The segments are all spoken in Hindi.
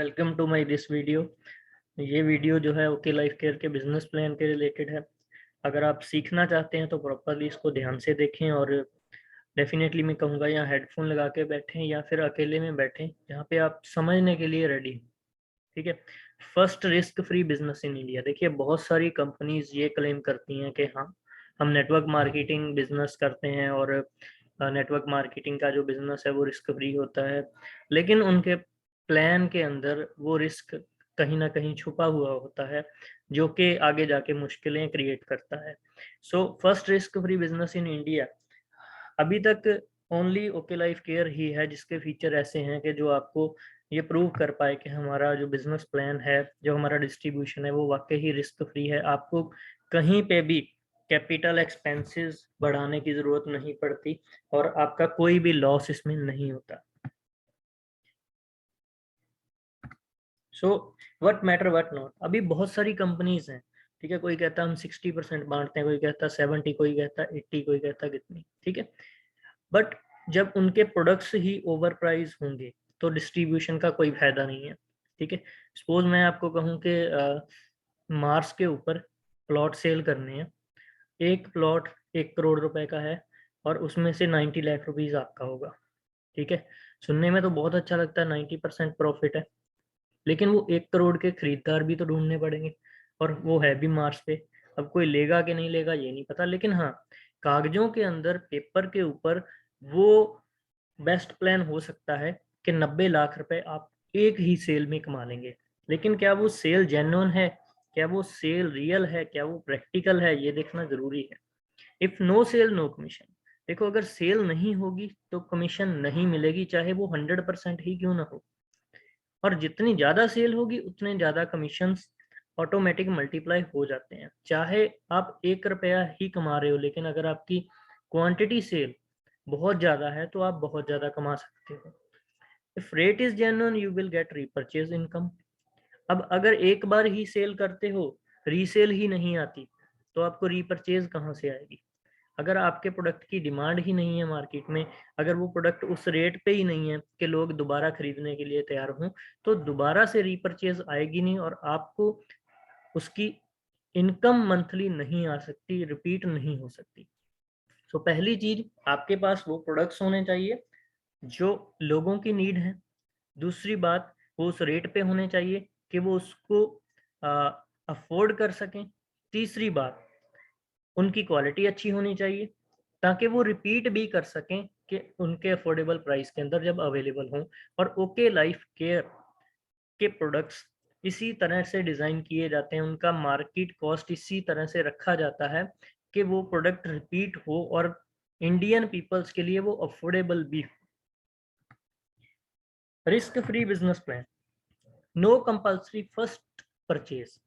Welcome to my this video. ये वीडियो जो है ओके लाइफ केयर के बिजनेस प्लान के रिलेटेड है। अगर आप सीखना चाहते हैं तो प्रॉपरली इसको ध्यान से देखें और डेफिनेटली मैं कहूँगा यहाँ हेडफोन लगा के बैठें या फिर अकेले में बैठें जहाँ पे आप समझने के लिए रेडी। ठीक है। First risk free business in India. देखिए बहुत सारी कंपनीज ये क्लेम करती हैं कि हाँ हम नेटवर्क मार्केटिंग बिजनेस करते हैं और नेटवर्क मार्केटिंग का जो बिजनेस है वो रिस्क फ्री होता है, लेकिन उनके प्लान के अंदर वो रिस्क कहीं ना कहीं छुपा हुआ होता है जो कि आगे जाके मुश्किलें क्रिएट करता है। So first risk free business in India अभी तक ओनली ओके लाइफ केयर ही है जिसके फीचर ऐसे हैं कि जो आपको ये प्रूव कर पाए कि हमारा जो बिजनेस प्लान है, जो हमारा डिस्ट्रीब्यूशन है वो वाकई ही रिस्क फ्री है। आपको कहीं पे भी कैपिटल एक्सपेंसेस बढ़ाने की ज़रूरत नहीं पड़ती और आपका कोई भी लॉस इसमें नहीं होता। So what matter what not. अभी बहुत सारी कंपनीज हैं, ठीक है, कोई कहता है हम 60% बांटते हैं, कोई कहता है 70, कोई कहता है 80, कोई कहता है कितनी, ठीक है। बट जब उनके प्रोडक्ट्स ही ओवर प्राइस होंगे तो डिस्ट्रीब्यूशन का कोई फायदा नहीं है। ठीक है। सपोज मैं आपको कहूँ कि मार्स के ऊपर प्लॉट सेल करने हैं, एक प्लॉट 1 करोड़ रुपए का है और उसमें से 90 लाख रुपीज आपका होगा। ठीक है। सुनने में तो बहुत अच्छा लगता है, 90% प्रॉफिट है, लेकिन वो 1 करोड़ के खरीदार भी तो ढूंढने पड़ेंगे और वो है भी मार्स पे। अब कोई लेगा कि नहीं लेगा ये नहीं पता, लेकिन हाँ कागजों के अंदर पेपर के ऊपर वो बेस्ट प्लान हो सकता है कि 90 लाख रुपए आप एक ही सेल में कमा लेंगे। लेकिन क्या वो सेल जेन्युइन है, क्या वो सेल रियल है, क्या वो प्रैक्टिकल है, ये देखना जरूरी है। If no sale no commission. देखो अगर सेल नहीं होगी तो कमीशन नहीं मिलेगी, चाहे वो 100% ही क्यों ना हो। और जितनी ज्यादा सेल होगी उतने ज्यादा कमीशन ऑटोमेटिक मल्टीप्लाई हो जाते हैं। चाहे आप 1 रुपया ही कमा रहे हो, लेकिन अगर आपकी क्वांटिटी सेल बहुत ज्यादा है तो आप बहुत ज्यादा कमा सकते हो। If rate is genuine you will get repurchase income. अब अगर एक बार ही सेल करते हो, रीसेल ही नहीं आती, तो आपको रीपरचेज कहाँ से आएगी? अगर आपके प्रोडक्ट की डिमांड ही नहीं है मार्केट में, अगर वो प्रोडक्ट उस रेट पे ही नहीं है कि लोग दोबारा खरीदने के लिए तैयार हों, तो दोबारा से रीपरचेज आएगी नहीं और आपको उसकी इनकम मंथली नहीं आ सकती, रिपीट नहीं हो सकती। तो पहली चीज आपके पास वो प्रोडक्ट्स होने चाहिए जो लोगों की नीड है। दूसरी बात वो उस रेट पे होने चाहिए कि वो उसको अफोर्ड कर सकें। तीसरी बात उनकी क्वालिटी अच्छी होनी चाहिए ताकि वो रिपीट भी कर सकें कि उनके अफोर्डेबल प्राइस के अंदर जब अवेलेबल हों। और ओके लाइफ केयर के प्रोडक्ट्स इसी तरह से डिज़ाइन किए जाते हैं, उनका मार्केट कॉस्ट इसी तरह से रखा जाता है कि वो प्रोडक्ट रिपीट हो और इंडियन पीपल्स के लिए वो अफोर्डेबल भी हो। Risk free business plan, no compulsory first purchase.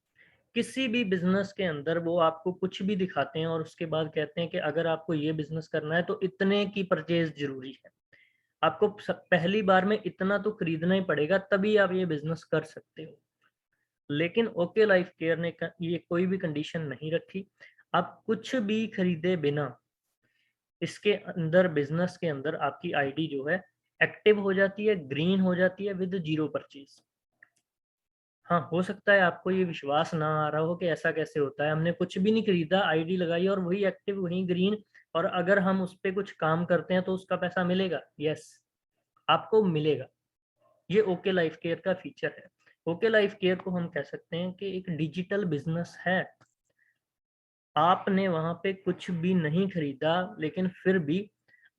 किसी भी बिजनेस के अंदर वो आपको कुछ भी दिखाते हैं और उसके बाद कहते हैं कि अगर आपको ये बिजनेस करना है तो इतने की परचेज जरूरी है। आपको पहली बार में इतना तो खरीदना ही पड़ेगा तभी आप ये बिजनेस कर सकते हो। लेकिन ओके लाइफ केयर ने ये कोई भी कंडीशन नहीं रखी। आप कुछ भी खरीदे बिना इसके अंदर, बिजनेस के अंदर आपकी आईडी जो है एक्टिव हो जाती है, ग्रीन हो जाती है विद जीरो परचेज। हाँ, हो सकता है आपको ये विश्वास ना आ रहा हो कि ऐसा कैसे होता है, हमने कुछ भी नहीं खरीदा, आईडी लगाई और वही एक्टिव वही ग्रीन, और अगर हम उस पे कुछ काम करते हैं तो उसका पैसा मिलेगा। यस, आपको मिलेगा। ये ओके लाइफ केयर का फीचर है। ओके लाइफ केयर को हम कह सकते हैं कि एक डिजिटल बिजनेस है। आपने वहां पे कुछ भी नहीं खरीदा, लेकिन फिर भी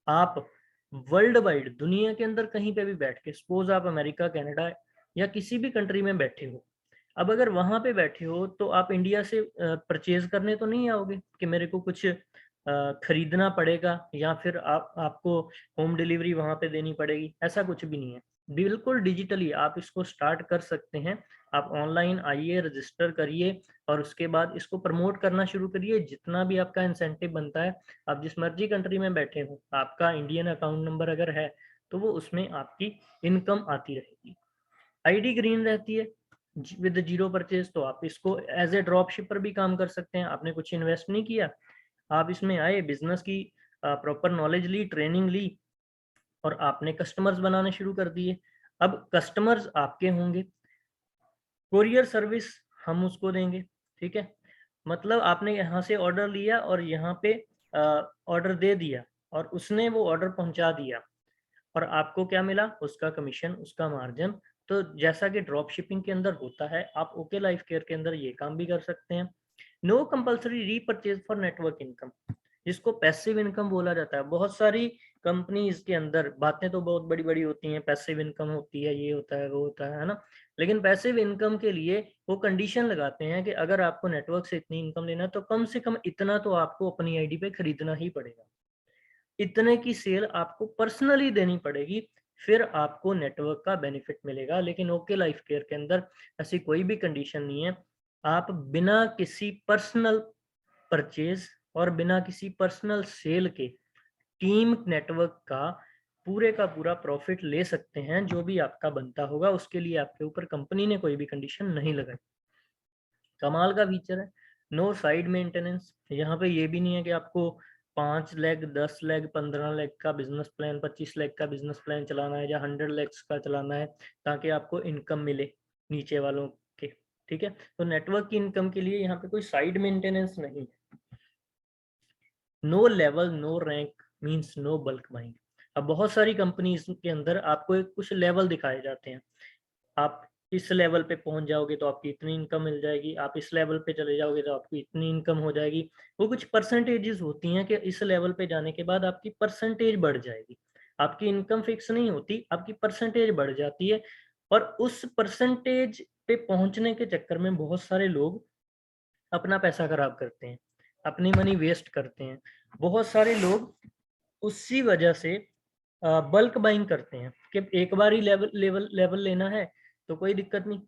आप वर्ल्ड वाइड दुनिया के अंदर कहीं पे भी बैठ के, सपोज आप अमेरिका, कनाडा या किसी भी कंट्री में बैठे हो, अब अगर वहां पे बैठे हो तो आप इंडिया से परचेज करने तो नहीं आओगे कि मेरे को कुछ खरीदना पड़ेगा या फिर आपको होम डिलीवरी वहां पे देनी पड़ेगी, ऐसा कुछ भी नहीं है। बिल्कुल डिजिटली आप इसको स्टार्ट कर सकते हैं। आप ऑनलाइन आइए, रजिस्टर करिए और उसके बाद इसको प्रमोट करना शुरू करिए। जितना भी आपका इंसेंटिव बनता है, आप जिस मर्जी कंट्री में बैठे हो, आपका इंडियन अकाउंट नंबर अगर है तो वो उसमें आपकी इनकम आती रहेगी। आईडी ग्रीन रहती है विद जीरो परचेज, तो आप इसको एज ए ड्रॉप शिपर भी काम कर सकते हैं। आपने कुछ इन्वेस्ट नहीं किया, आप इसमें आए, बिजनेस की प्रॉपर नॉलेज ली, ट्रेनिंग ली और आपने कस्टमर्स बनाने शुरू कर दिए। अब कस्टमर्स आपके होंगे, कोरियर सर्विस हम उसको देंगे, ठीक है। मतलब आपने यहाँ से ऑर्डर लिया और यहाँ पे ऑर्डर दे दिया और उसने वो ऑर्डर पहुँचा दिया और आपको क्या मिला? उसका कमीशन, उसका मार्जिन। तो जैसा कि ड्रॉप शिपिंग के अंदर होता है, आप ओके लाइफ केयर के अंदर ये काम भी कर सकते हैं। No compulsory repurchase for network income, जिसको पैसिव इनकम बोला जाता है। बहुत सारी कंपनीज के अंदर बातें तो बहुत बड़ी बड़ी होती हैं, पैसिव इनकम होती है, ये होता है, वो होता है ना। लेकिन पैसिव इनकम के लिए वो कंडीशन लगाते हैं कि अगर आपको नेटवर्क से इतनी इनकम लेना है तो कम से कम इतना तो आपको अपनी आईडी पे खरीदना ही पड़ेगा, इतने की सेल आपको पर्सनली देनी पड़ेगी, फिर आपको नेटवर्क का बेनिफिट मिलेगा। लेकिन ओके लाइफ केयर के अंदर ऐसी कोई भी कंडीशन नहीं है। आप बिना किसी पर्सनल परचेज और बिना किसी पर्सनल सेल के टीम नेटवर्क का पूरा प्रॉफिट ले सकते हैं, जो भी आपका बनता होगा उसके लिए आपके ऊपर कंपनी ने कोई भी कंडीशन नहीं लगाई। कमाल का फीचर है, नो साइड मेंटेनेंस। यहाँ पे ये भी नहीं है कि आपको 5 लाख 10 लाख 15 लाख का बिजनेस प्लान, 25 लाख का बिजनेस प्लान चलाना है या 100 लाख का चलाना है ताकि आपको इनकम मिले नीचे वालों के, ठीक है। तो नेटवर्क की इनकम के लिए यहाँ पे कोई साइड मेंटेनेंस नहीं है। No level no rank means no bulk buying. अब बहुत सारी कंपनीज के अंदर आपको एक कुछ लेवल दिखाए जाते हैं, आप इस लेवल पे पहुंच जाओगे तो आपकी इतनी इनकम मिल जाएगी, आप इस लेवल पे चले जाओगे तो आपकी इतनी इनकम हो जाएगी। वो कुछ परसेंटेजेस होती हैं कि इस लेवल पे जाने के बाद आपकी परसेंटेज बढ़ जाएगी। आपकी इनकम फिक्स नहीं होती, आपकी परसेंटेज बढ़ जाती है। और उस परसेंटेज पे पहुंचने के चक्कर में बहुत सारे लोग अपना पैसा खराब करते हैं, अपनी मनी वेस्ट करते हैं। बहुत सारे लोग उसी वजह से बल्क बाइंग करते हैं कि एक बार ही लेवल लेवल लेवल लेना है तो कोई दिक्कत नहीं,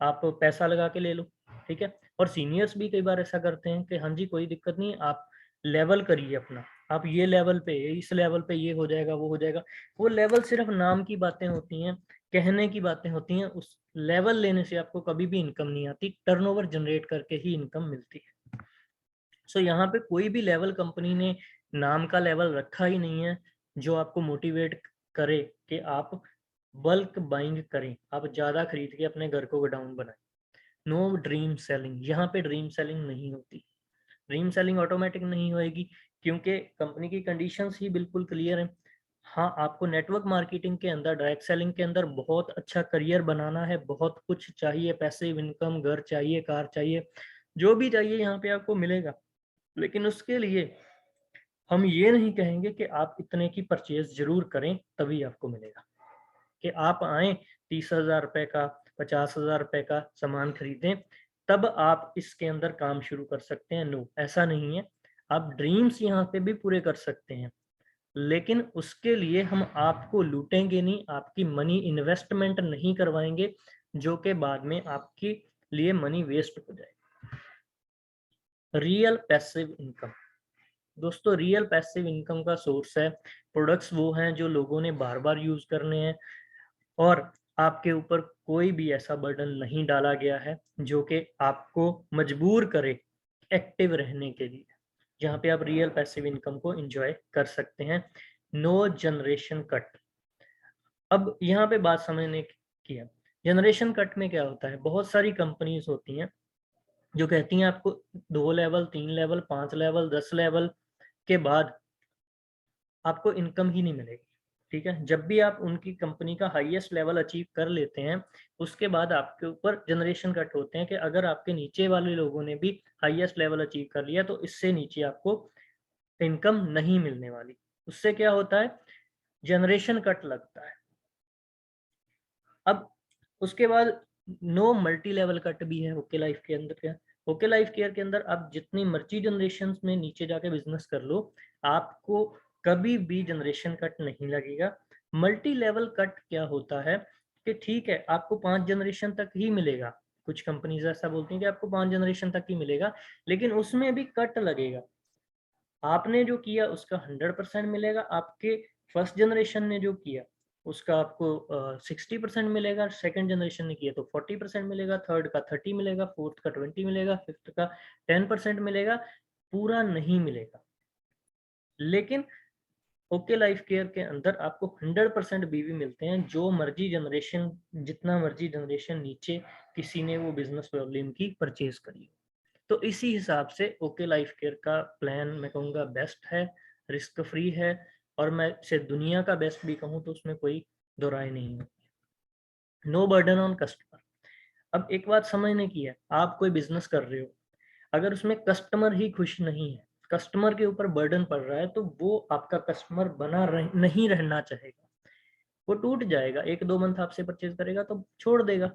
आप पैसा लगा के ले लो, ठीक है। और सीनियर्स भी कई बार ऐसा करते हैं कि हाँ जी कोई दिक्कत नहीं, आप लेवल करिए अपना, आप ये लेवल पे, इस लेवल पे ये हो जाएगा, वो हो जाएगा। वो लेवल सिर्फ नाम की बातें होती हैं, कहने की बातें होती हैं। उस लेवल लेने से आपको कभी भी इनकम नहीं आती, टर्नओवर जनरेट करके ही इनकम मिलती है। सो यहाँ पे कोई भी लेवल कंपनी ने नाम का लेवल रखा ही नहीं है जो आपको मोटिवेट करे कि आप बल्क बाइंग करें, आप ज्यादा खरीद के अपने घर को गोडाउन बनाएं। नो ड्रीम सेलिंग, यहाँ पे ड्रीम सेलिंग नहीं होती। ड्रीम सेलिंग ऑटोमेटिक नहीं होएगी क्योंकि कंपनी की कंडीशंस ही बिल्कुल क्लियर है। हाँ, आपको नेटवर्क मार्केटिंग के अंदर, डायरेक्ट सेलिंग के अंदर बहुत अच्छा करियर बनाना है, बहुत कुछ चाहिए, पैसिव इनकम, घर चाहिए, कार चाहिए, जो भी चाहिए यहाँ पे आपको मिलेगा। लेकिन उसके लिए हम ये नहीं कहेंगे कि आप इतने की परचेज जरूर करें तभी आपको मिलेगा, कि आप आए 30,000 रुपए का, 50,000 रुपए का सामान खरीदें तब आप इसके अंदर काम शुरू कर सकते हैं। नो, ऐसा नहीं है। आप ड्रीम्स यहाँ पे भी पूरे कर सकते हैं, लेकिन उसके लिए हम आपको लूटेंगे नहीं, आपकी मनी इन्वेस्टमेंट नहीं करवाएंगे जो कि बाद में आपके लिए मनी वेस्ट हो जाए। रियल पैसिव इनकम, दोस्तों रियल पैसिव इनकम का सोर्स है, प्रोडक्ट्स वो हैं जो लोगों ने बार बार यूज करने हैं और आपके ऊपर कोई भी ऐसा बर्डन नहीं डाला गया है जो कि आपको मजबूर करे एक्टिव रहने के लिए, जहाँ पे आप रियल पैसिव इनकम को एंजॉय कर सकते हैं। No generation cut. अब यहाँ पे बात समझने की है, जनरेशन कट में क्या होता है, बहुत सारी कंपनीज होती हैं जो कहती हैं आपको 2 लेवल 3 लेवल 5 लेवल 10 लेवल के बाद आपको इनकम ही नहीं मिलेगी, ठीक है। जब भी आप उनकी कंपनी का हाईएस्ट लेवल अचीव कर लेते हैं उसके बाद आपके ऊपर जनरेशन कट होते हैं कि अगर आपके नीचे वाले लोगों ने भी हाईएस्ट लेवल अचीव कर लिया तो इससे नीचे आपको इनकम नहीं मिलने वाली। उससे क्या होता है, जनरेशन कट लगता है। अब उसके बाद नो मल्टी लेवल कट भी है ओके लाइफ के अंदर। क्या, ओके लाइफ केयर के अंदर आप जितनी मर्जी जनरेशन में नीचे जाके बिजनेस कर लो, आपको कभी भी जनरेशन कट नहीं लगेगा। मल्टी लेवल कट क्या होता है कि ठीक है आपको 5 जनरेशन तक ही मिलेगा, कुछ कंपनीज ऐसा बोलती हैं कि आपको 5 जनरेशन तक ही मिलेगा, लेकिन उसमें भी कट लगेगा। आपने जो किया उसका 100% मिलेगा, आपके फर्स्ट जनरेशन ने जो किया उसका आपको 60% मिलेगा, सेकंड जनरेशन ने किया तो 40% मिलेगा, थर्ड का 30 मिलेगा, फोर्थ का 20 मिलेगा, फिफ्थ का 10% मिलेगा, पूरा नहीं मिलेगा। लेकिन ओके लाइफ केयर के अंदर आपको 100% बीवी मिलते हैं, जो मर्जी जनरेशन, जितना मर्जी जनरेशन नीचे किसी ने वो बिजनेस वॉल्यूम की परचेज करी। तो इसी हिसाब से ओके लाइफ केयर का प्लान मैं कहूँगा बेस्ट है, रिस्क फ्री है, और मैं इसे दुनिया का बेस्ट भी कहूँ तो उसमें कोई दो राय नहीं है। No burden on customer. अब एक बात समझने की है, आप कोई बिजनेस कर रहे हो, अगर उसमें कस्टमर ही खुश नहीं है, कस्टमर के ऊपर बर्डन पड़ रहा है, तो वो आपका कस्टमर नहीं रहना चाहेगा, वो टूट जाएगा। 1-2 मंथ आपसे परचेज करेगा तो छोड़ देगा,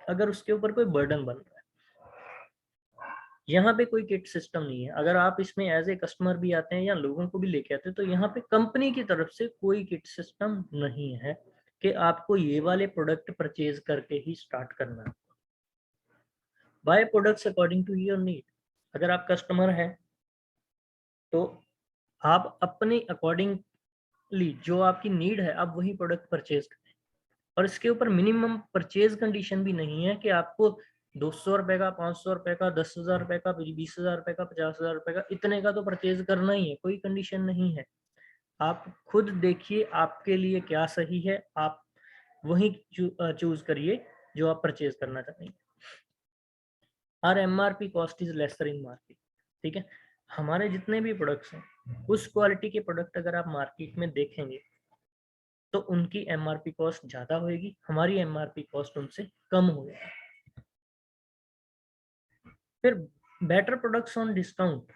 अगर उसके ऊपर कोई बर्डन बन रहा है। यहाँ पे कोई किट सिस्टम नहीं है। अगर आप इसमें एज ए कस्टमर भी आते हैं या लोगों को भी लेके आते हैं, तो यहाँ पे कंपनी की तरफ से कोई किट सिस्टम नहीं है कि आपको ये वाले प्रोडक्ट परचेज करके ही स्टार्ट करना है। Buy products according to your need. अगर आप कस्टमर हैं तो आप अपने अकॉर्डिंगली जो आपकी नीड है आप वही प्रोडक्ट परचेज करें। और इसके ऊपर मिनिमम परचेज कंडीशन भी नहीं है कि आपको 200 रुपए का, 500 रुपए का, 10,000 रुपए का, 20,000 रुपए का, 50,000 रुपए का, इतने का तो परचेज करना ही है, कोई कंडीशन नहीं है। आप खुद देखिए आपके लिए क्या सही है, आप वही चूज करिए जो आप परचेज करना चाहते हैं। Our MRP cost is lesser in market. ठीक है, हमारे जितने भी प्रोडक्ट्स हैं उस क्वालिटी के प्रोडक्ट अगर आप मार्केट में देखेंगे तो उनकी MRP कॉस्ट ज्यादा होगी, हमारी MRP कॉस्ट उनसे कम होगी। फिर बेटर प्रोडक्ट्स ऑन डिस्काउंट।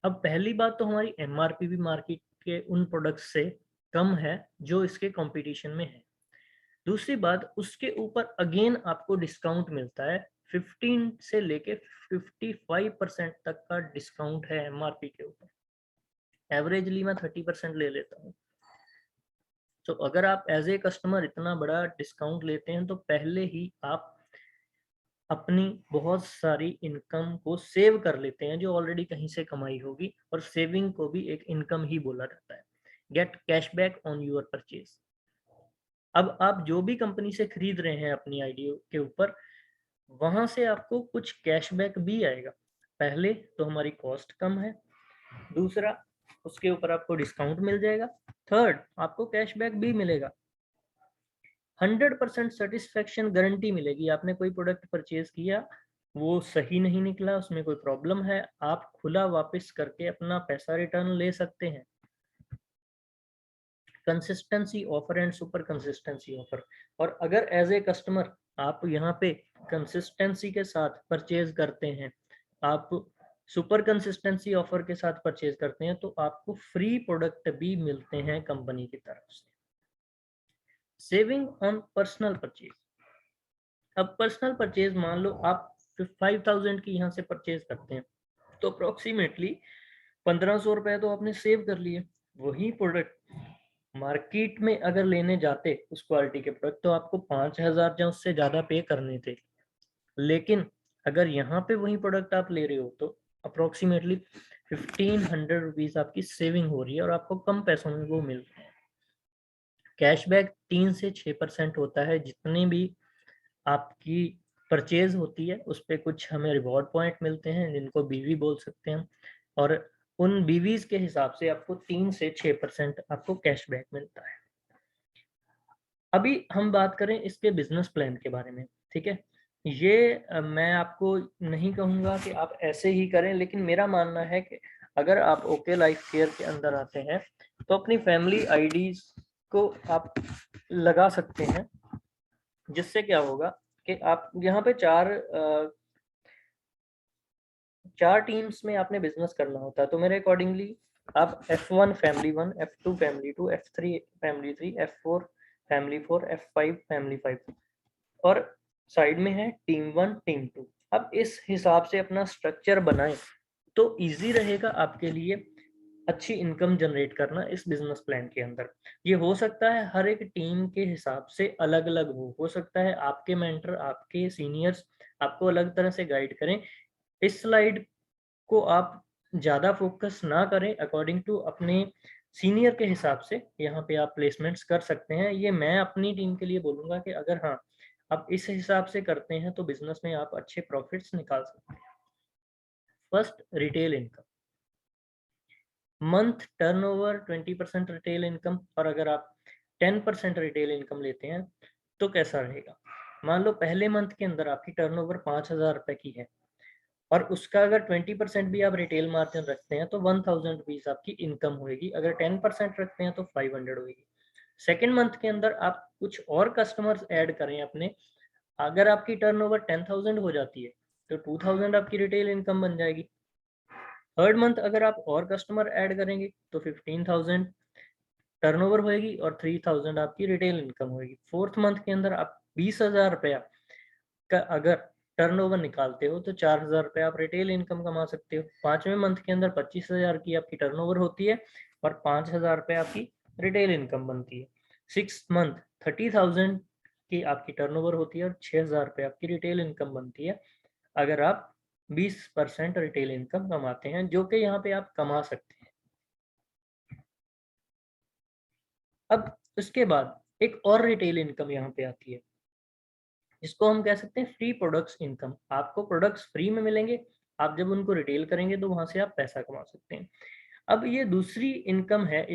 अब पहली बात तो हमारी MRP भी मार्केट के उन प्रोडक्ट्स से कम है जो इसके कंपटीशन में है। दूसरी बात, उसके ऊपर अगेन आपको डिस्काउंट मिलता है, 15 से लेके 55% तक का डिस्काउंट है MRP के ऊपर। एवरेजली मैं 30% ले लेता हूँ। तो अगर आप एज ए कस्टमर इतना बड़ा डिस्काउंट लेते हैं तो पहले ही आप अपनी बहुत सारी इनकम को सेव कर लेते हैं जो ऑलरेडी कहीं से कमाई होगी, और सेविंग को भी एक इनकम ही बोला जाता है। Get cashback on your purchase. अब आप जो भी कंपनी से खरीद रहे हैं अपनी आईडी के ऊपर, वहां से आपको कुछ कैशबैक भी आएगा। पहले तो हमारी कॉस्ट कम है, दूसरा उसके ऊपर आपको डिस्काउंट मिल जाएगा, थर्ड आपको कैशबैक भी मिलेगा। 100% सेटिस्फेक्शन गारंटी मिलेगी। आपने कोई प्रोडक्ट परचेज किया, वो सही नहीं निकला, उसमें कोई प्रॉब्लम है, आप खुला वापस करके अपना पैसा रिटर्न ले सकते हैं। Consistency offer and super consistency offer. और अगर एज ए कस्टमर आप यहाँ पे कंसिस्टेंसी के साथ परचेज करते हैं, आप सुपर कंसिस्टेंसी ऑफर के साथ परचेज करते हैं, तो आपको फ्री प्रोडक्ट भी मिलते हैं कंपनी की तरफ से। Saving on personal purchase. अब पर्सनल परचेज मान लो आप 5,000 की यहाँ से परचेज करते हैं, तो अप्रोक्सीमेटली 1,500 रुपए तो आपने सेव कर लिए। वही प्रोडक्ट मार्केट में अगर लेने जाते उस क्वालिटी के प्रोडक्ट, तो आपको 5,000 या उससे ज्यादा पे करने थे। लेकिन अगर यहाँ पे वही प्रोडक्ट आप ले रहे हो तो अप्रोक्सीमेटली 1,500 रुपीज आपकी सेविंग हो रही है और आपको कम पैसों में वो मिल रहा है। कैशबैक 3 से 6% होता है। जितनी भी आपकी परचेज होती है उस पे कुछ हमें रिवॉर्ड पॉइंट मिलते हैं जिनको बीवी बोल सकते हैं, और उन बीवीज के हिसाब से आपको 3 से 6% आपको कैशबैक मिलता है। अभी हम बात करें इसके बिजनेस प्लान के बारे में। ठीक है, ये मैं आपको नहीं कहूँगा कि आप ऐसे ही करें, लेकिन मेरा मानना है कि अगर आप ओके लाइफ केयर के अंदर आते हैं तो अपनी फैमिली आईडीज को आप लगा सकते हैं, जिससे क्या होगा कि आप यहाँ पे चार टीम्स में आपने बिजनेस करना होता है। तो मेरे अकॉर्डिंगली आप F1 family 1, F2 family 2, F3 family 3, F4 family 4, F5 family 5, और साइड में है टीम 1 टीम 2। अब इस हिसाब से अपना स्ट्रक्चर बनाएं तो इजी रहेगा आपके लिए अच्छी इनकम जनरेट करना इस बिजनेस प्लान के अंदर। ये हो सकता है हर एक टीम के हिसाब से अलग अलग हो सकता है आपके मेंटर, आपके सीनियर्स आपको अलग तरह से गाइड करें। इस स्लाइड को आप ज़्यादा फोकस ना करें, अकॉर्डिंग टू अपने सीनियर के हिसाब से यहाँ पे आप प्लेसमेंट्स कर सकते हैं। ये मैं अपनी टीम के लिए बोलूँगा कि अगर हाँ आप इस हिसाब से करते हैं तो बिजनेस में आप अच्छे प्रॉफिट्स निकाल सकते हैं। First, retail income. Month turnover 20% retail income, और अगर आप 10% रिटेल इनकम लेते हैं तो कैसा रहेगा। मान लो पहले मंथ के अंदर आपकी टर्नओवर 5,000 रुपए की है और उसका अगर 20% भी आप रिटेल मार्जिन रखते हैं तो 1,000 रुपीज आपकी इनकम होगी। अगर 10% रखते हैं तो 500 होगी। सेकेंड मंथ के अंदर आप कुछ और कस्टमर्स ऐड करें अपने, अगर आपकी टर्नओवर 10,000 हो जाती है तो 2,000 आपकी रिटेल इनकम बन जाएगी। थर्ड मंथ अगर आप और कस्टमर ऐड करेंगे तो 15,000 टर्नओवर होएगी और 3,000 आपकी रिटेल इनकम होगी। फोर्थ मंथ के अंदर आप 20,000 रुपया का अगर टर्नओवर निकालते हो तो 4,000 रुपया आप रिटेल इनकम कमा सकते हो। पांचवें मंथ के अंदर 25,000 की आपकी टर्नओवर होती है और 5,000 रुपया आपकी रिटेल इनकम बनती है। सिक्स मंथ 30,000 की आपकी टर्नओवर होती है और 6,000 रुपये आपकी रिटेल इनकम बनती है अगर आप 20% रिटेल इनकम कमाते हैं, जो कि यहाँ पे आप कमा सकते हैं। अब उसके बाद एक और रिटेल इनकम यहाँ पे आती है, इसको हम कह सकते हैं फ्री प्रोडक्ट्स इनकम। आपको प्रोडक्ट्स फ्री में मिलेंगे, आप जब उनको रिटेल करेंगे तो वहां से आप पैसा कमा सकते हैं। अब ये दूसरी इनकम है,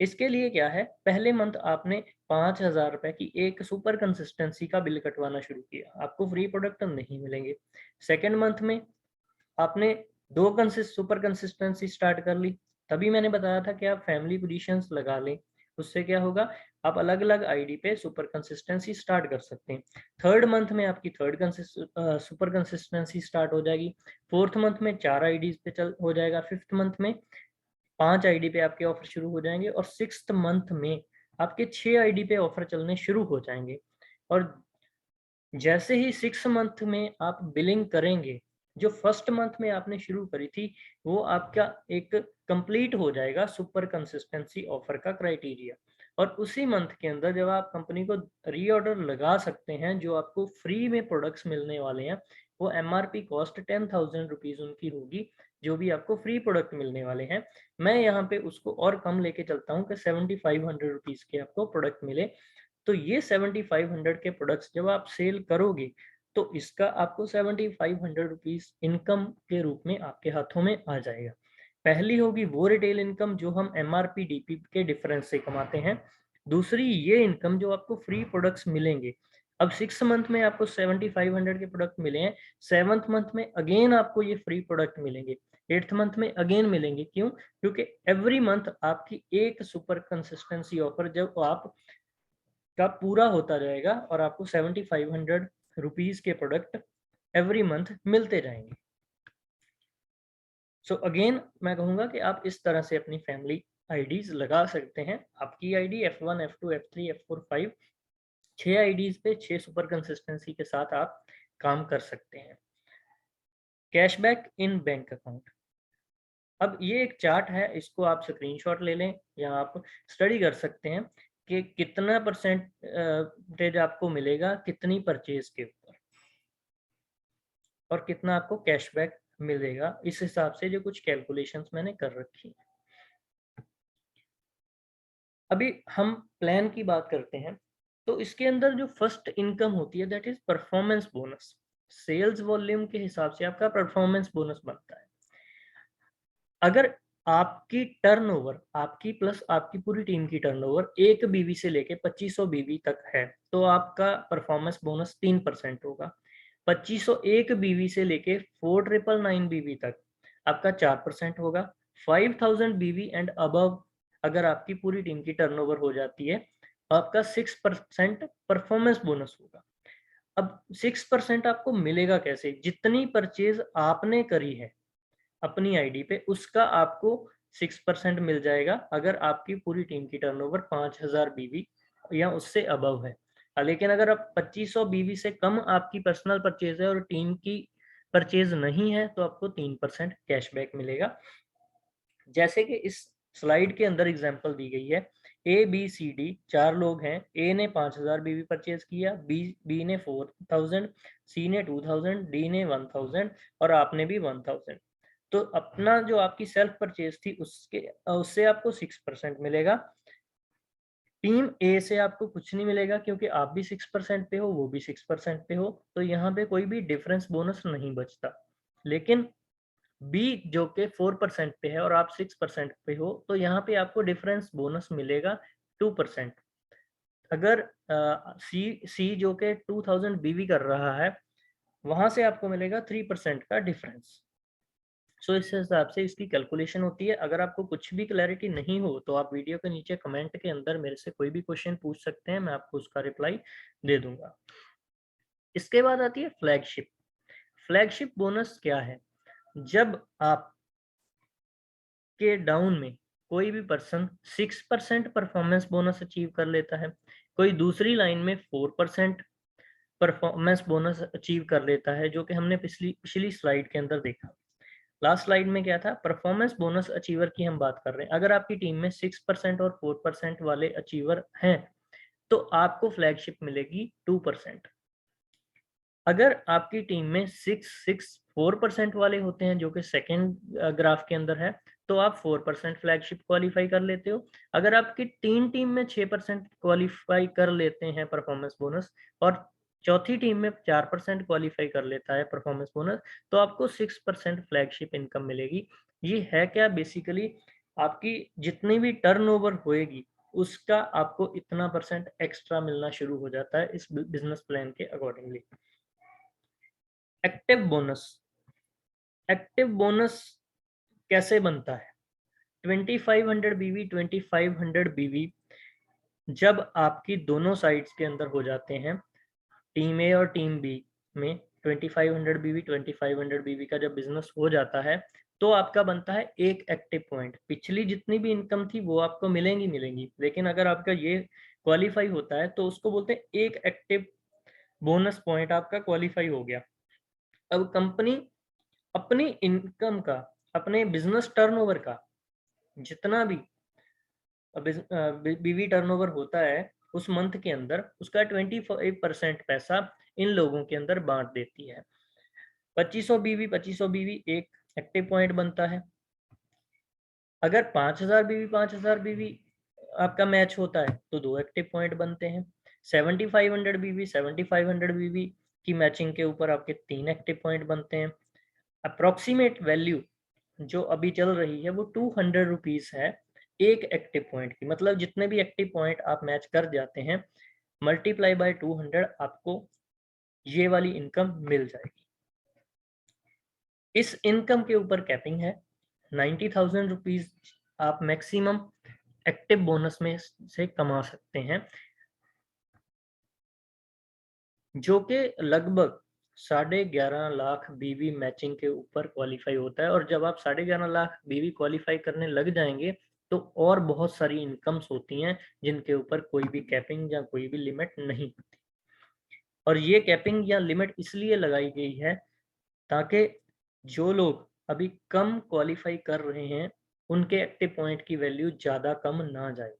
इसके लिए क्या है, पहले मंथ आपने 5,000 रुपए की एक सुपर कंसिस्टेंसी का बिल कटवाना शुरू किया, आपको फ्री प्रोडक्ट नहीं मिलेंगे। सेकेंड मंथ में आपने दो सुपर कंसिस्टेंसी स्टार्ट कर ली, तभी मैंने बताया था कि आप फैमिली पोजीशंस लगा लें, उससे क्या होगा, आप अलग अलग आईडी पे सुपर कंसिस्टेंसी स्टार्ट कर सकते हैं। थर्ड मंथ में आपकी सुपर कंसिस्टेंसी स्टार्ट हो जाएगी। फोर्थ मंथ में 4 आईडीज पे चल हो जाएगा। फिफ्थ मंथ में 5 आईडी पे आपके ऑफर शुरू हो जाएंगे और सिक्स्थ मंथ में आपके 6 आईडी पे ऑफर चलने शुरू हो जाएंगे। और जैसे ही सिक्स मंथ में आप बिलिंग करेंगे, जो फर्स्ट मंथ में आपने शुरू करी थी वो आपका एक कंप्लीट हो जाएगा सुपर कंसिस्टेंसी ऑफर का क्राइटेरिया। और उसी मंथ के अंदर जब आप कंपनी को रीऑर्डर लगा सकते हैं, जो आपको फ्री में प्रोडक्ट्स मिलने वाले हैं, वो एमआरपी कॉस्ट 10,000 रुपीज उनकी होगी, जो भी आपको फ्री प्रोडक्ट मिलने वाले हैं। मैं यहाँ पे उसको और कम लेके चलता हूँ कि 7,500 रुपीज के आपको प्रोडक्ट मिले। तो ये 7,500 के प्रोडक्ट्स जब आप सेल करोगे तो इसका आपको 7,500 रुपीज इनकम के रूप में आपके हाथों में आ जाएगा। पहली होगी वो रिटेल इनकम जो हम एमआरपी डीपी के डिफरेंस से कमाते हैं। दूसरी ये इनकम जो आपको फ्री प्रोडक्ट्स मिलेंगे। अब सिक्स मंथ में आपको 7,500 के प्रोडक्ट मिले हैं, सेवंथ मंथ में अगेन आपको ये फ्री प्रोडक्ट मिलेंगे, एट्थ मंथ में अगेन मिलेंगे। क्यों? क्योंकि एवरी मंथ आपकी एक सुपर कंसिस्टेंसी ऑफर जब आप का पूरा होता जाएगा और आपको 7,500 रुपीज के प्रोडक्ट एवरी मंथ मिलते जाएंगे। सो अगेन मैं कहूंगा कि आप इस तरह से अपनी फैमिली आईडीज लगा सकते हैं। आपकी ID F1 F2 F3 F4 5 6 IDs पे 6 सुपर कंसिस्टेंसी के साथ आप काम कर सकते हैं। कैशबैक इन बैंक अकाउंट, अब ये एक चार्ट है, इसको आप स्क्रीनशॉट ले लें या आप स्टडी कर सकते हैं कि कितना परसेंटेज आपको मिलेगा कितनी परचेज के ऊपर और कितना आपको कैशबैक मिलेगा। इस हिसाब से जो कुछ कैलकुलेशंस मैंने कर रखी है। अभी हम प्लान की बात करते हैं, तो इसके अंदर जो फर्स्ट इनकम होती है that is performance bonus. Sales volume के हिसाब से आपका परफॉर्मेंस बोनस बनता है। अगर आपकी टर्नओवर, आपकी प्लस आपकी पूरी टीम की टर्नओवर एक बीवी से लेके 2500 बीवी तक है तो आपका परफॉर्मेंस बोनस 3% होगा। 2501 बीवी से लेके 4,999 बीवी तक आपका 4% होगा। 5,000 बीवी एंड अबव अगर आपकी पूरी टीम की टर्नओवर हो जाती है आपका 6% परफॉर्मेंस बोनस होगा। अब 6% आपको मिलेगा कैसे? जितनी परचेज आपने करी है अपनी आईडी पे उसका आपको 6% मिल जाएगा अगर आपकी पूरी टीम की टर्नओवर 5,000 बीवी या उससे अबव है। लेकिन अगर आप 2,500 बीवी से कम आपकी पर्सनल परचेज है और टीम की परचेज नहीं है तो आपको 3% कैशबैक मिलेगा। जैसे कि इस स्लाइड के अंदर एग्जांपल दी गई है, ए बी सी डी 4 लोग हैं। ए ने 5,000 बीवी परचेज किया, बी ने 4,000, सी ने 2,000, डी ने 1,000 और आपने भी 1,000। तो अपना जो आपकी सेल्फ परचेज थी उससे आपको 6% मिलेगा। टीम ए से आपको कुछ नहीं मिलेगा क्योंकि आप भी 6% पे हो, वो भी 6% पे हो, तो यहाँ पे कोई भी डिफरेंस बोनस नहीं बचता। लेकिन बी जो कि 4% पे है और आप 6% पे हो, तो यहाँ पे आपको डिफरेंस बोनस मिलेगा 2%। अगर सी जो कि 2000 बीवी कर रहा है, वहां से आपको मिलेगा 3% का डिफरेंस। सो इस हिसाब से इसकी कैलकुलेशन होती है। अगर आपको कुछ भी क्लैरिटी नहीं हो तो आप वीडियो के नीचे कमेंट के अंदर मेरे से कोई भी क्वेश्चन पूछ सकते हैं, मैं आपको उसका रिप्लाई दे दूंगा। इसके बाद आती है फ्लैगशिप। फ्लैगशिप बोनस क्या है? जब आप के डाउन में कोई भी पर्सन 6% परफॉर्मेंस बोनस अचीव कर लेता है, कोई दूसरी लाइन में 4% परफॉर्मेंस बोनस अचीव कर लेता है, जो कि हमने पिछली स्लाइड के अंदर देखा। लास्ट स्लाइड में क्या था? परफॉर्मेंस बोनस अचीवर की हम बात कर रहे हैं। अगर आपकी टीम में 6% और 4% वाले अचीवर हैं, तो आपको फ्लैगशिप मिलेगी 2%। अगर आपकी टीम में 4% वाले होते हैं, जो कि सेकेंड ग्राफ के अंदर है, तो आप 4% फ्लैगशिप क्वालिफाई कर लेते हो। अगर आपकी टीम में 6% क्वालिफाई कर लेते हैं परफॉर्मेंस बोनस, और चौथी टीम में 4% क्वालिफाई कर लेता है परफॉर्मेंस बोनस, तो आपको 6% फ्लैगशिप इनकम मिलेगी। ये है क्या? बेसिकली आपकी जितनी भी टर्नओवर होएगी, उसका आपको इतना % एक्स्ट्रा मिलना शुरू हो जाता है इस बिजनेस प्लान के accordingly. Active bonus. Active bonus कैसे बनता है? 2500 बीवी 2500 बीवी जब आपकी दोनों साइड्स के अंदर हो जाते हैं, टीम ए और टीम बी में 2500 बीवी 2500 बीवी का जब बिजनेस हो जाता है, तो आपका बनता है एक एक्टिव पॉइंट। पिछली जितनी भी इनकम थी वो आपको मिलेंगी, लेकिन अगर आपका ये क्वालिफाई होता है तो उसको बोलते हैं एक एक्टिव बोनस पॉइंट आपका क्वालिफाई हो गया। अब कंपनी अपनी इनकम का, अपने बिजनेस टर्नओवर का जितना भी बीवी टर्नओवर होता है उस मंथ के अंदर, उसका 25% पैसा इन लोगों के अंदर बांट देती है। 2500 बीवी एक एक्टिव पॉइंट बनता है। अगर 5000 बीवी आपका मैच होता है तो 2 एक्टिव पॉइंट बनते हैं। 7500 बीवी की मैचिंग के ऊपर आपके 3 एक्टिव पॉइंट बनते हैं। अप्रोक्सीमेट वैल्यू जो अभी चल रही है वो 200 रुपीज है एक एक्टिव पॉइंट की। मतलब जितने भी एक्टिव पॉइंट आप मैच कर जाते हैं, मल्टीप्लाई बाय 200 आपको ये वाली इनकम मिल जाएगी। इस इनकम के ऊपर कैपिंग है। 90,000 रुपीज आप मैक्सिमम एक्टिव बोनस में से कमा सकते हैं, जो कि लगभग 11.5 लाख बीवी मैचिंग के ऊपर क्वालिफाई होता है। और जब आप 11.5 लाख बीवी क्वालिफाई करने लग जाएंगे तो और बहुत सारी इनकम्स होती हैं जिनके ऊपर कोई भी कैपिंग या कोई भी लिमिट नहीं होती। और ये कैपिंग या लिमिट इसलिए लगाई गई है ताकि जो लोग अभी कम क्वालिफाई कर रहे हैं उनके एक्टिव पॉइंट की वैल्यू ज़्यादा कम ना जाए,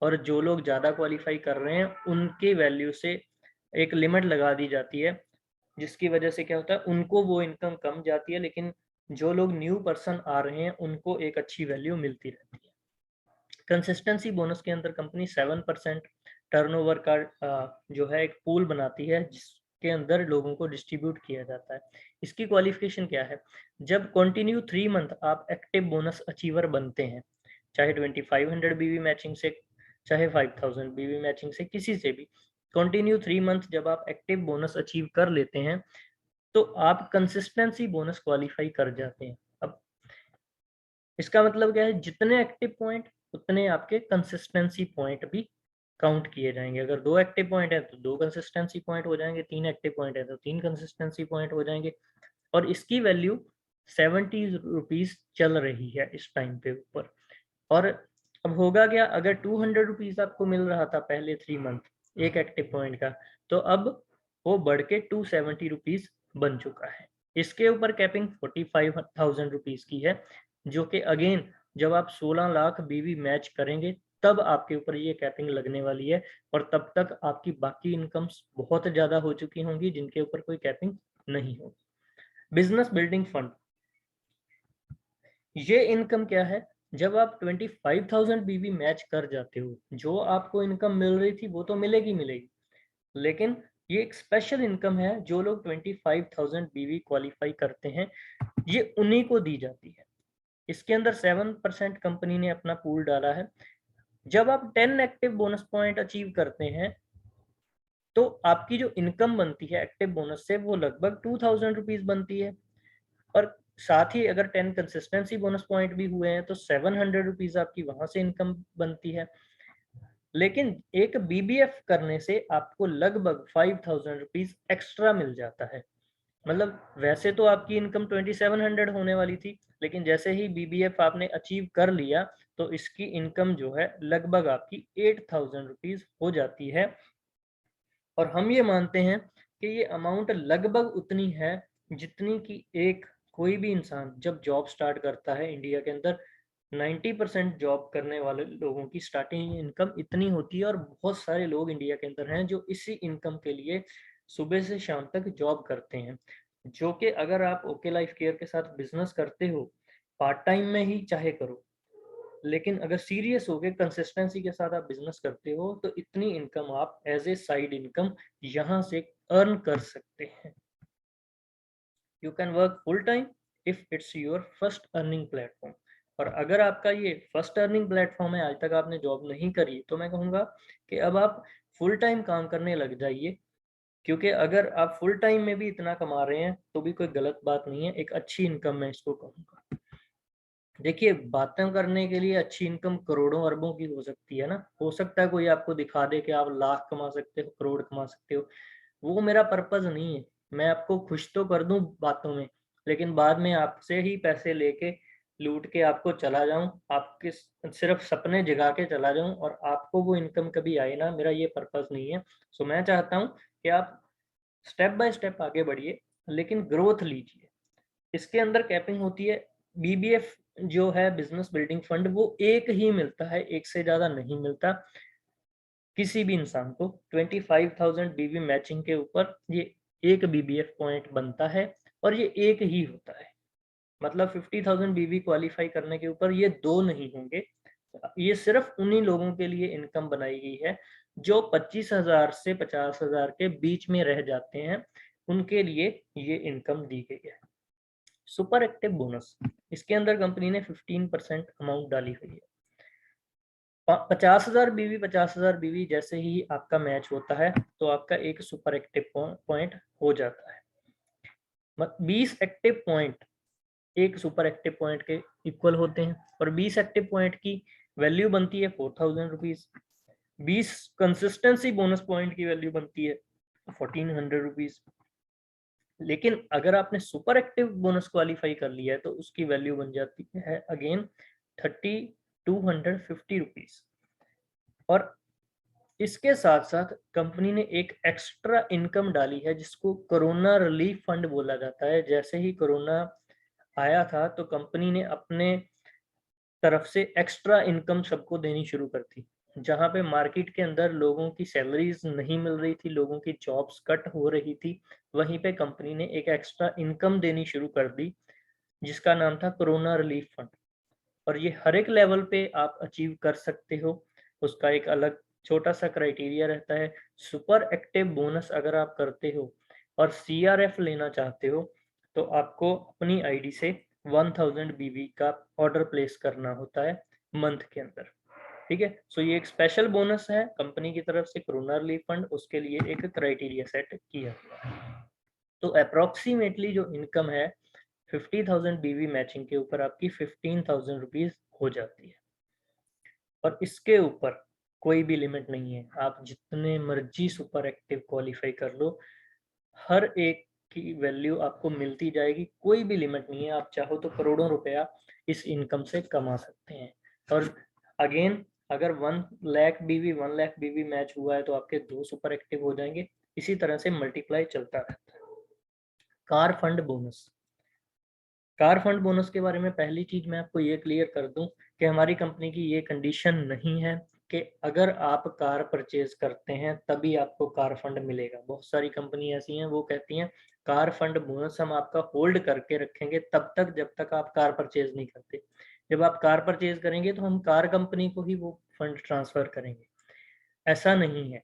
और जो लोग ज़्यादा क्वालिफाई कर रहे हैं उनकी वैल्यू से एक लिमिट लगा दी जाती है, जिसकी वजह से क्या होता है, उनको वो इनकम कम जाती है, लेकिन जो लोग न्यू पर्सन आ रहे हैं उनको एक अच्छी वैल्यू मिलती रहती है। कंसिस्टेंसी बोनस के अंदर कंपनी 7% टर्नओवर का जो है एक पूल बनाती है, जिसके अंदर लोगों को डिस्ट्रीब्यूट किया जाता है। इसकी क्वालिफिकेशन क्या है? जब कंटिन्यू 3 मंथ आप एक्टिव बोनस अचीवर बनते हैं, चाहे 2500 बीवी मैचिंग से, चाहे 5000 बीवी मैचिंग से, किसी से भी कंटिन्यू 3 मंथ जब आप एक्टिव बोनस अचीव कर लेते हैं, तो आप कंसिस्टेंसी बोनस क्वालिफाई कर जाते हैं। अब इसका मतलब क्या है? जितने एक्टिव पॉइंट उतने आपके कंसिस्टेंसी पॉइंट भी काउंट किए जाएंगे। अगर 2 एक्टिव पॉइंट है तो 2 कंसिस्टेंसी पॉइंट हो जाएंगे, 3 एक्टिव पॉइंट है तो 3 कंसिस्टेंसी पॉइंट हो जाएंगे। और इसकी वैल्यू 70 रुपीज चल रही है इस टाइम पे ऊपर। और अब होगा क्या? अगर 200 रुपीज आपको मिल रहा था पहले 3 मंथ एक एक्टिव पॉइंट का, तो अब वो बढ़ के 270 रुपीज बन चुका है। इसके ऊपर कैपिंग 45,000 रुपीज की है, जो कि अगेन जब आप 16 लाख बीवी मैच करेंगे तब आपके ऊपर ये कैपिंग लगने वाली है, और तब तक आपकी बाकी इनकम्स बहुत ज़्यादा हो चुकी होंगी जिनके ऊपर कोई कैपिंग नहीं होगी। बिजनेस बिल्डिंग फंड, ये इनकम क्या है? जब आप 25,000 बीवी मैच कर जाते हो, जो आपको इनकम मिल रही थी वो तो मिलेगी, लेकिन ये एक स्पेशल इनकम है, जो लोग 25,000 बीवी क्वालिफाई करते हैं ये उन्हीं को दी जाती है। इसके अंदर 7% कंपनी ने अपना पूल डाला है। जब आप 10 एक्टिव बोनस पॉइंट अचीव करते हैं तो आपकी जो इनकम बनती है एक्टिव बोनस से वो लगभग 2,000 रुपीज बनती है। और साथ ही अगर 10 कंसिस्टेंसी बोनस पॉइंट भी हुए हैं तो 700 रुपीज आपकी वहां से इनकम बनती है। लेकिन एक बीबीएफ करने से आपको लगभग 5,000 रुपीज एक्स्ट्रा मिल जाता है। मतलब वैसे तो आपकी इनकम 2700 होने वाली थी, लेकिन जैसे ही बीबीएफ आपने अचीव कर लिया तो इसकी इनकम जो है लगभग आपकी 8,000 रुपीज हो जाती है। और हम ये मानते हैं कि ये अमाउंट लगभग उतनी है जितनी कि एक कोई भी इंसान जब जॉब स्टार्ट करता है इंडिया के अंदर 90% जॉब करने वाले लोगों की स्टार्टिंग इनकम इतनी होती है। और बहुत सारे लोग इंडिया के अंदर हैं जो इसी इनकम के लिए सुबह से शाम तक जॉब करते हैं, जो कि अगर आप ओके लाइफ केयर के साथ बिजनेस करते हो पार्ट टाइम में ही चाहे करो, लेकिन अगर सीरियस हो गए कंसिस्टेंसी के साथ आप बिजनेस करते हो तो इतनी इनकम आप एज ए साइड इनकम यहाँ से अर्न कर सकते हैं। You can work full time if it's your first earning platform. और अगर आपका ये फर्स्ट अर्निंग प्लेटफॉर्म है, आज तक आपने जॉब नहीं करी, तो मैं कहूँगा कि अब आप फुल टाइम काम करने लग जाइए। क्योंकि अगर आप फुल टाइम में भी इतना कमा रहे हैं तो भी कोई गलत बात नहीं है, एक अच्छी इनकम मैं इसको कहूँगा। देखिए, बातें करने के लिए अच्छी इनकम करोड़ों अरबों की हो सकती है ना। हो सकता है कोई आपको दिखा दे कि आप लाख कमा सकते हो, करोड़ कमा सकते हो, वो मेरा पर्पज नहीं है। मैं आपको खुश तो कर दूं बातों में, लेकिन बाद में आपसे ही पैसे लेके लूट के आपको चला जाऊं, आपके सिर्फ सपने जगा के चला जाऊं और आपको वो इनकम कभी आए ना, मेरा ये पर्पज नहीं है। सो मैं चाहता हूं कि आप स्टेप बाय स्टेप आगे बढ़िए, लेकिन ग्रोथ लीजिए। इसके अंदर कैपिंग होती है। बीबीएफ जो है बिजनेस बिल्डिंग फंड, वो एक ही मिलता है, एक से ज्यादा नहीं मिलता किसी भी इंसान को। 25,000 बीबी मैचिंग के ऊपर ये एक बीबीएफ पॉइंट बनता है और ये एक ही होता है। मतलब 50,000 बीबी क्वालिफाई करने के ऊपर ये दो नहीं होंगे। ये सिर्फ उन्हीं लोगों के लिए इनकम बनाई गई है जो 25,000 से 50,000 के बीच में रह जाते हैं, उनके लिए ये इनकम दी गई है। सुपर एक्टिव बोनस, इसके अंदर कंपनी ने 15% अमाउंट डाली हुई है। 50,000 बीवी 50,000 बीवी जैसे ही आपका मैच होता है तो आपका एक सुपर एक्टिव पॉइंट हो जाता है। 20 एक्टिव पॉइंट एक सुपर एक्टिव पॉइंट के इक्वल होते हैं और 20 एक्टिव पॉइंट की वैल्यू बनती है 4,000 रुपीज। 20 कंसिस्टेंसी बोनस पॉइंट की वैल्यू बनती है 1,400 रुपीज। लेकिन अगर आपने सुपर एक्टिव बोनस क्वालिफाई कर लिया है तो उसकी वैल्यू बन जाती है अगेन 3,250 रुपीज। और इसके साथ साथ कंपनी ने एक एक्स्ट्रा इनकम डाली है जिसको कोरोना रिलीफ फंड बोला जाता है। जैसे ही कोरोना आया था तो कंपनी ने अपने तरफ से एक्स्ट्रा इनकम सबको देनी शुरू कर दी। जहां पे मार्केट के अंदर लोगों की सैलरीज नहीं मिल रही थी, लोगों की जॉब्स कट हो रही थी, वहीं पे कंपनी ने एक एक्स्ट्रा इनकम देनी शुरू कर दी जिसका नाम था कोरोना रिलीफ फंड। और ये हर एक लेवल पे आप अचीव कर सकते हो। उसका एक अलग छोटा सा क्राइटेरिया रहता है। सुपर एक्टिव बोनस अगर आप करते हो और सीआरएफ लेना चाहते हो तो आपको अपनी आईडी से 1000 बीवी का ऑर्डर प्लेस करना होता है मंथ के अंदर। ठीक है, सो ये एक स्पेशल बोनस है कंपनी की तरफ से, कोरोना रिलीफ फंड, उसके लिए एक क्राइटेरिया सेट किया हुआ है। तो अप्रोक्सीमेटली जो इनकम है 50,000 बीवी मैचिंग के ऊपर आपकी 15,000 रुपीज हो जाती है। और इसके ऊपर कोई भी लिमिट नहीं है, आप जितने मर्जी सुपर एक्टिव क्वालिफाई कर लो, हर एक की वैल्यू आपको मिलती जाएगी, कोई भी लिमिट नहीं है। आप चाहो तो करोड़ों रुपया इस इनकम से कमा सकते हैं। और अगेन अगर 1 लाख बीवी 1 लाख बीवी मैच हुआ है तो आपके 2 सुपर एक्टिव हो जाएंगे। इसी तरह से मल्टीप्लाई चलता रहता है। Car fund bonus, car fund bonus के बारे में पहली चीज मैं आपको ये क्लियर कर दूं कि हमारी कंपनी की ये कंडीशन नहीं है कि अगर आप कार परचेज करते हैं तभी आपको कार फंड मिलेगा। बहुत सारी कंपनी ऐसी हैं वो कहती हैं कार फंड बोनस हम आपका होल्ड करके रखेंगे तब तक जब तक आप कार परचेज नहीं करते। जब आप कार परचेज करेंगे तो हम कार कंपनी को ही वो फंड ट्रांसफर करेंगे। ऐसा नहीं है।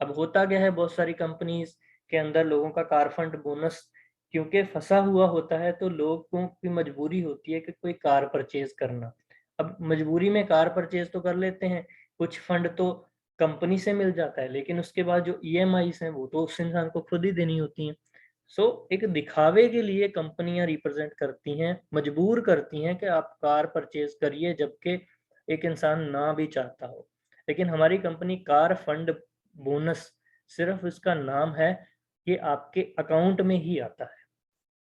अब होता क्या है, बहुत सारी कंपनीज के अंदर लोगों का कार फंड बोनस क्योंकि फंसा हुआ होता है, तो लोगों की मजबूरी होती है कि कोई कार परचेज करना। अब मजबूरी में कार परचेज तो कर लेते हैं, कुछ फंड तो कंपनी से मिल जाता है, लेकिन उसके बाद जो ईएमआईस हैं वो तो उस इंसान को खुद ही देनी होती हैं। एक दिखावे के लिए कंपनियां रिप्रेजेंट करती हैं, मजबूर करती हैं कि आप कार परचेज करिए, जबकि एक इंसान ना भी चाहता हो। लेकिन हमारी कंपनी कार फंड बोनस सिर्फ इसका नाम है, ये आपके अकाउंट में ही आता है।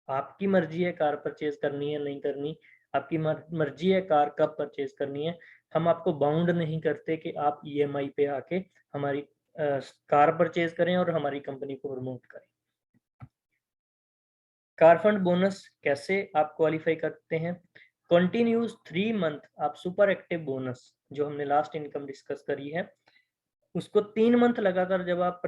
आपकी मर्जी है कार परचेज करनी है नहीं करनी, आपकी मर्जी है कार कब परचेज करनी है। हम आपको बाउंड नहीं करते कि आप ईएमआई पे आके हमारी कार परचेज करें और हमारी कंपनी को प्रमोट करें। कार फंड बोनस कैसे आप क्वालिफाई करते हैं? कंटिन्यूस 3 मंथ आप सुपर एक्टिव बोनस, जो हमने लास्ट इनकम डिस्कस करी है, उसको 3 मंथ लगातार जब आप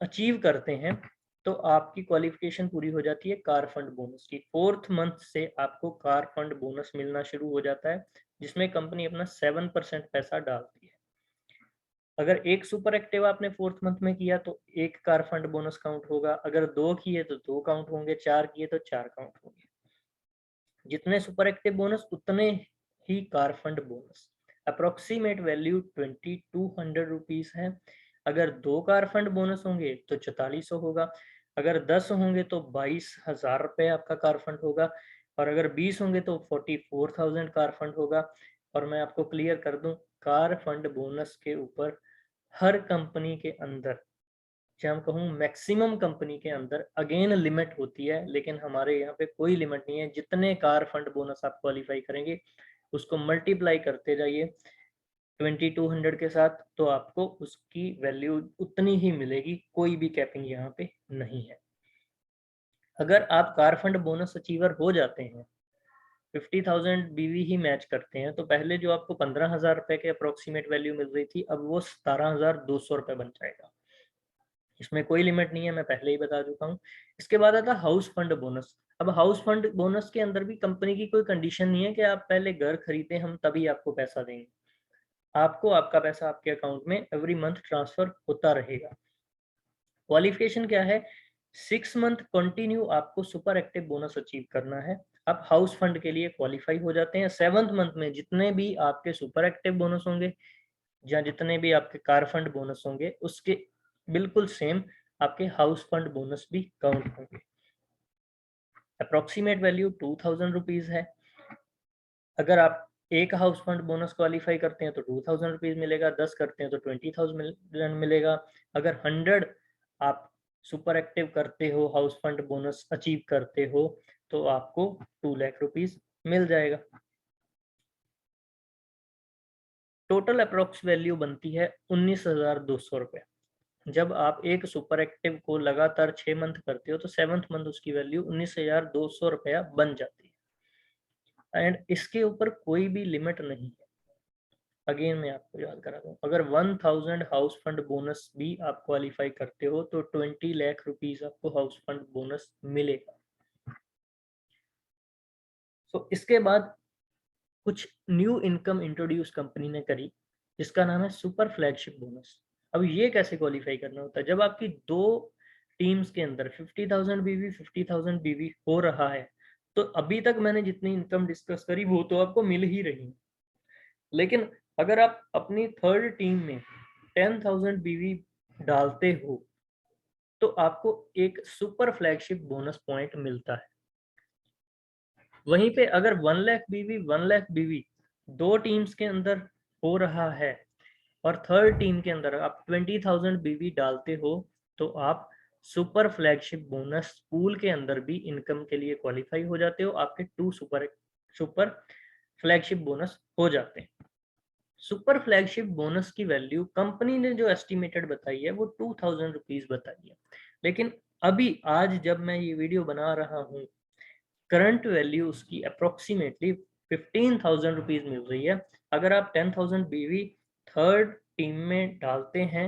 अचीव करते हैं, तो आपकी क्वालिफिकेशन पूरी हो जाती है कार फंड बोनस की। 4th मंथ से आपको कार फंड बोनस मिलना शुरू हो जाता है, जिसमें कंपनी अपना 7% पैसा डालती है। अगर एक सुपर एक्टिव आपने 4th मंथ में किया तो एक कार फंड बोनस काउंट होगा, अगर 2 किए तो 2 काउंट होंगे, 4 किए तो 4 काउंट होंगे। जितने सुपर एक्टिव बोनस उतने ही car fund bonus. Approximate value 2200 rupees है। अगर 2 कार फंड बोनस होंगे तो 4400 होगा, अगर 10 होंगे तो 22,000 रुपये आपका कार फंड होगा, और अगर 20 होंगे तो 44,000 कार फंड होगा। और मैं आपको क्लियर कर दूं, कार फंड बोनस के ऊपर हर कंपनी के अंदर, चाहे हम कहूँ मैक्सिमम कंपनी के अंदर अगेन लिमिट होती है, लेकिन हमारे यहाँ पे कोई लिमिट नहीं है। जितने कार फंड बोनस आप क्वालिफाई करेंगे उसको मल्टीप्लाई करते जाइए 2200 के साथ, तो आपको उसकी वैल्यू उतनी ही मिलेगी, कोई भी कैपिंग यहाँ पे नहीं है। अगर आप कार फंड बोनस अचीवर हो जाते हैं, 50,000 बीवी ही मैच करते हैं, तो पहले जो आपको 15,000 रुपए के अप्रोक्सीमेट वैल्यू मिल रही थी, अब वो 17,200 रुपए बन जाएगा। इसमें कोई लिमिट नहीं है, मैं पहले ही बता चुका हूँ। इसके बाद आता हाउस फंड बोनस। अब हाउस फंड बोनस के अंदर भी कंपनी की कोई कंडीशन नहीं है कि आप पहले घर खरीदें हम तभी आपको पैसा देंगे। आपको आपका पैसा आपके अकाउंट में एवरी मंथ ट्रांसफर होता रहेगा। क्वालिफिकेशन क्या है? 6 मंथ कंटिन्यू आपको सुपर एक्टिव बोनस अचीव करना है, आप हाउस फंड के लिए क्वालिफाई हो जाते हैं। 7th मंथ में जितने भी आपके सुपर एक्टिव बोनस होंगे या जितने भी आपके कार फंड बोनस होंगे, उसके बिल्कुल सेम आपके हाउस फंड बोनस भी काउंट होंगे। अप्रोक्सीमेट वैल्यू 2000 रुपीज है। अगर आप एक हाउस फंड बोनस क्वालिफाई करते हैं तो 2000 रुपीज मिलेगा, 10 करते हैं तो 20,000 मिलेगा। अगर 100 आप सुपर एक्टिव करते हो, हाउस फंड बोनस अचीव करते हो, तो आपको 2 लाख रुपीज मिल जाएगा। टोटल अप्रोक्स वैल्यू बनती है 19,200 रुपये। जब आप एक सुपर एक्टिव को लगातार 6 मंथ करते हो तो 7th मंथ उसकी वैल्यू 19,200 रुपया बन जाती है, एंड इसके ऊपर कोई भी लिमिट नहीं है। अगेन मैं आपको याद करा दूं, अगर 1000 हाउस फंड बोनस भी आप क्वालिफाई करते हो तो 20 लाख रुपीज आपको हाउस फंड बोनस मिलेगा। इसके बाद कुछ न्यू इनकम इंट्रोड्यूस कंपनी ने करी, जिसका नाम है सुपर फ्लैगशिप बोनस। अब ये कैसे क्वालिफाई करना होता है? जब आपकी 2 टीम्स के अंदर 50,000 बीवी 50,000 बीवी हो रहा है, तो अभी तक मैंने जितनी इनकम डिस्कस करी वो तो आपको मिल ही रही है, लेकिन अगर आप अपनी 3rd टीम में 10,000 बीवी डालते हो तो आपको एक सुपर फ्लैगशिप बोनस पॉइंट मिलता है। वहीं पे अगर 1 लाख बीवी 2 टीम्स के अंदर हो रहा है और 3rd टीम के अंदर आप 20,000 बीवी डालते हो, तो आप सुपर फ्लैगशिप बोनस पूल के अंदर भी इनकम के लिए क्वालिफाई हो जाते हो। आपके 2 सुपर फ्लैगशिप बोनस हो जाते हैं। सुपर फ्लैगशिप बोनस की वैल्यू कंपनी ने जो एस्टिमेटेड बताई है वो 2000 रुपीज बताई है, लेकिन अभी आज जब मैं ये वीडियो बना रहा हूँ, करंट वैल्यू उसकी अप्रोक्सीमेटली 15,000 रुपीज मिल रही है। अगर आप 10,000 बीवी 3rd टीम में डालते हैं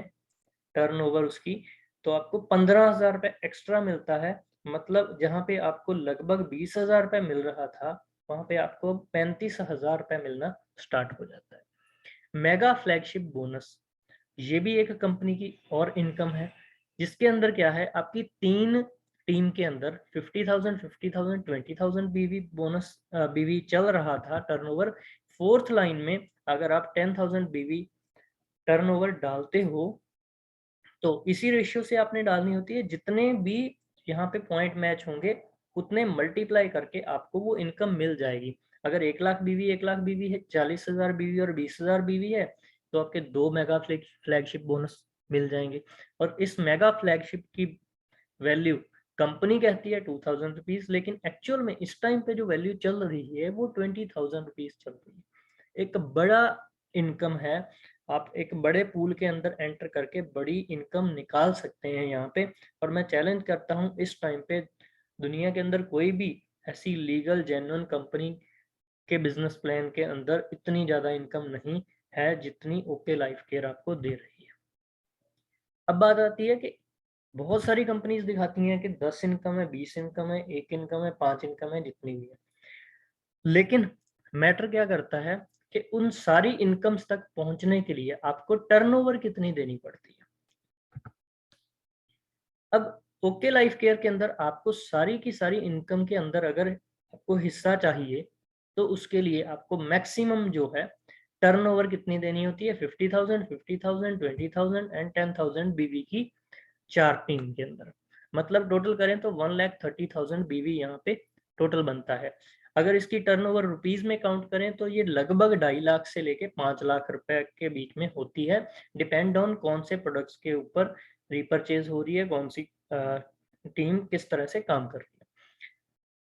टर्नओवर उसकी, तो आपको 15,000 रुपये एक्स्ट्रा मिलता है। मतलब जहाँ पे आपको लगभग 20,000 रुपये मिल रहा था, वहाँ पे आपको 35,000 रुपये मिलना स्टार्ट हो जाता है। मेगा फ्लैगशिप बोनस, ये भी एक कंपनी की और इनकम है। जिसके अंदर क्या है, आपकी 3 टीम के अंदर 50,000 50,000 20,000 बीवी बोनस बीवी चल रहा था टर्नओवर। फोर्थ लाइन में अगर आप 10,000 बीवी टर्नओवर डालते हो तो इसी रेशियो से आपने डालनी होती है, जितने भी यहाँ पे पॉइंट मैच होंगे उतने मल्टीप्लाई करके आपको वो इनकम मिल जाएगी। अगर 1 लाख बीवी 1 लाख बीवी है, 40,000 बीवी और 20,000 बीवी है, तो आपके 2 मेगा फ्लैगशिप बोनस मिल जाएंगे। और इस मेगा फ्लैगशिप की वैल्यू कंपनी कहती है 2,000 रुपीज, लेकिन एक्चुअल में इस टाइम पे जो वैल्यू चल रही है वो 20,000 रुपीज चल रही है। एक बड़ा इनकम है, आप एक बड़े पूल के अंदर एंटर करके बड़ी इनकम निकाल सकते हैं यहाँ पे। और मैं चैलेंज करता हूँ, इस टाइम पे दुनिया के अंदर कोई भी ऐसी लीगल जेन्युइन कंपनी के बिजनेस प्लान के अंदर इतनी ज्यादा इनकम नहीं है जितनी ओके लाइफ केयर आपको दे रही है। अब बात आती है कि बहुत सारी कंपनीज दिखाती हैं कि 10 इनकम है, 20 इनकम है, 1 इनकम है, 5 इनकम है, जितनी भी है। लेकिन मैटर क्या करता है कि उन सारी इनकम्स तक पहुंचने के लिए आपको टर्नओवर कितनी देनी पड़ती है। अब ओके लाइफ केयर के अंदर आपको सारी की सारी इनकम के अंदर अगर आपको हिस्सा चाहिए तो उसके लिए आपको मैक्सिमम जो है टर्नओवर कितनी देनी होती है, 50,000 50,000 20,000 एंड 10,000 बीवी की 4 टीम के अंदर। मतलब टोटल करें तो 1,30,000 बीवी यहाँ पे टोटल बनता है। अगर इसकी टर्नओवर रुपीज में काउंट करें तो ये लगभग 2.5 लाख से लेके 5 लाख रुपए के बीच में होती है, डिपेंड ऑन कौन से प्रोडक्ट्स के ऊपर रिपर्चेज हो रही है, कौन सी टीम किस तरह से काम कर रही है।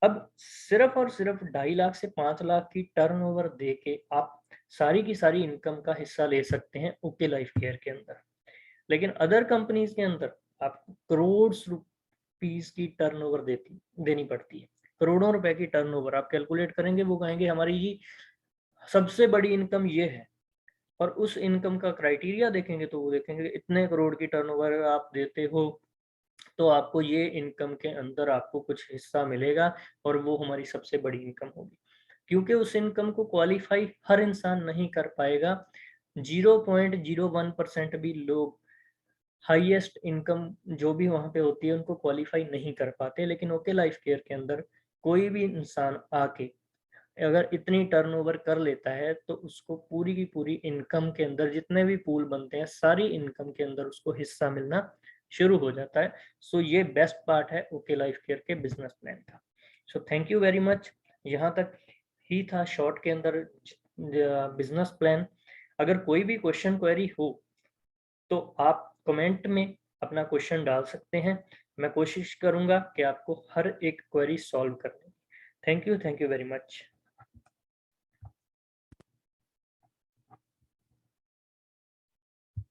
अब सिर्फ और सिर्फ 2.5 लाख से 5 लाख की टर्नओवर दे के आप सारी की सारी इनकम का हिस्सा ले सकते हैं ओके लाइफ केयर के अंदर। लेकिन अदर कंपनीज के अंदर आपको करोड़ रुपीस की टर्नओवर देनी पड़ती है। करोड़ों रुपए की टर्नओवर आप कैलकुलेट करेंगे, वो कहेंगे हमारी जी सबसे बड़ी इनकम ये है, और उस इनकम का क्राइटेरिया देखेंगे तो वो देखेंगे इतने करोड़ की टर्नओवर आप देते हो तो आपको ये इनकम के अंदर आपको कुछ हिस्सा मिलेगा, और वो हमारी सबसे बड़ी इनकम होगी। क्योंकि उस इनकम को क्वालिफाई हर इंसान नहीं कर पाएगा। 0.01% भी लोग हाईएस्ट इनकम जो भी वहाँ पे होती है उनको क्वालिफाई नहीं कर पाते। लेकिन ओके लाइफ केयर के अंदर कोई भी इंसान आके अगर इतनी टर्नओवर कर लेता है तो उसको पूरी की पूरी इनकम के अंदर जितने भी पूल बनते हैं सारी इनकम के अंदर उसको हिस्सा मिलना शुरू हो जाता है। सो ये बेस्ट पार्ट है ओके लाइफ केयर के बिजनेस प्लान का। So thank you very much. यहाँ तक ही था शॉर्ट के अंदर बिजनेस प्लान। अगर कोई भी क्वेश्चन क्वेरी हो तो आप कमेंट में अपना क्वेश्चन डाल सकते हैं। मैं कोशिश करूंगा कि आपको हर एक क्वेरी सॉल्व करने की। Thank you very much.